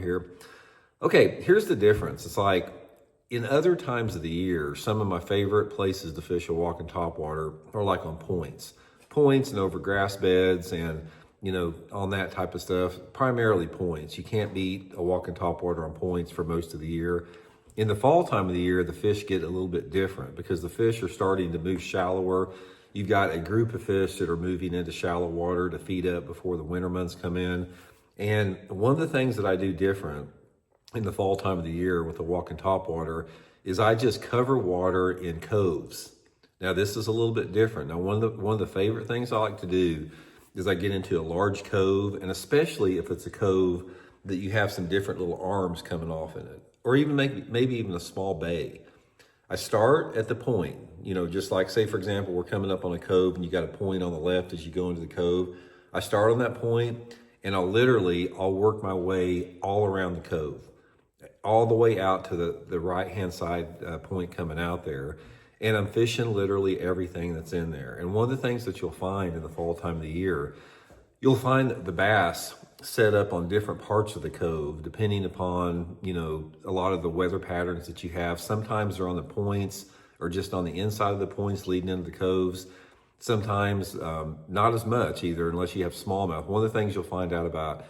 here. Okay, here's the difference. It's like in other times of the year, some of my favorite places to fish a walking topwater are like on points and over grass beds and, on that type of stuff, primarily points. You can't beat a walking topwater on points for most of the year. In the fall time of the year, the fish get a little bit different because the fish are starting to move shallower. You've got a group of fish that are moving into shallow water to feed up before the winter months come in. And one of the things that I do different in the fall time of the year with the walking topwater is I just cover water in coves. Now this is a little bit different. Now one of the favorite things I like to do is I get into a large cove, and especially if it's a cove that you have some different little arms coming off in it, or even maybe even a small bay. I start at the point, just like say for example, we're coming up on a cove and you got a point on the left as you go into the cove. I start on that point and I'll work my way all around the cove, all the way out to the right-hand side point coming out there. And I'm fishing literally everything that's in there. And one of the things that you'll find in the fall time of the year, you'll find the bass set up on different parts of the cove, depending upon, a lot of the weather patterns that you have. Sometimes they're on the points or just on the inside of the points leading into the coves. Sometimes not as much either, unless you have smallmouth. One of the things you'll find out about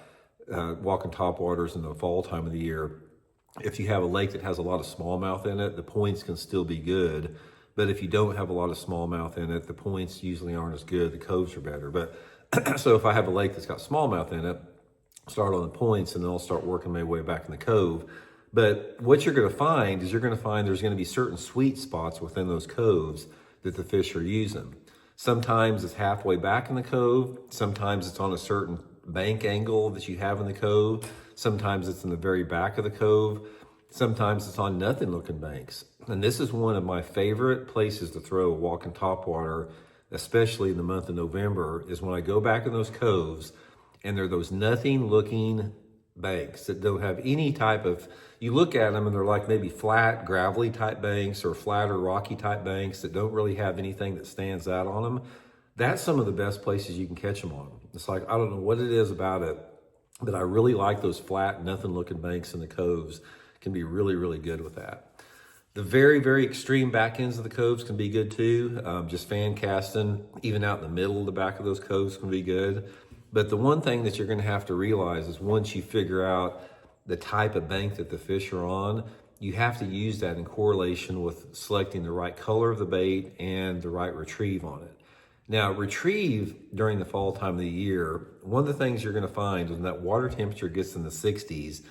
walking topwaters in the fall time of the year, if you have a lake that has a lot of smallmouth in it, the points can still be good. But if you don't have a lot of smallmouth in it, the points usually aren't as good. The coves are better. But so if I have a lake that's got smallmouth in it, start on the points and then I'll start working my way back in the cove. But what you're going to find is there's going to be certain sweet spots within those coves that the fish are using. Sometimes it's halfway back in the cove. Sometimes it's on a certain bank angle that you have in the cove. Sometimes it's in the very back of the cove. Sometimes it's on nothing looking banks. And this is one of my favorite places to throw a walking topwater, especially in the month of November, is when I go back in those coves and they're those nothing looking banks that don't have any type of, you look at them and they're like maybe flat gravelly type banks or flatter rocky type banks that don't really have anything that stands out on them. That's some of the best places you can catch them on. It's like, I don't know what it is about it, but I really like those flat nothing looking banks in the coves. Can be really, really good with that. The very, very extreme back ends of the coves can be good too. Just fan casting, even out in the middle of the back of those coves can be good. But the one thing that you're going to have to realize is once you figure out the type of bank that the fish are on, you have to use that in correlation with selecting the right color of the bait and the right retrieve on it. Now, retrieve during the fall time of the year, one of the things you're going to find is when that water temperature gets in the 60s,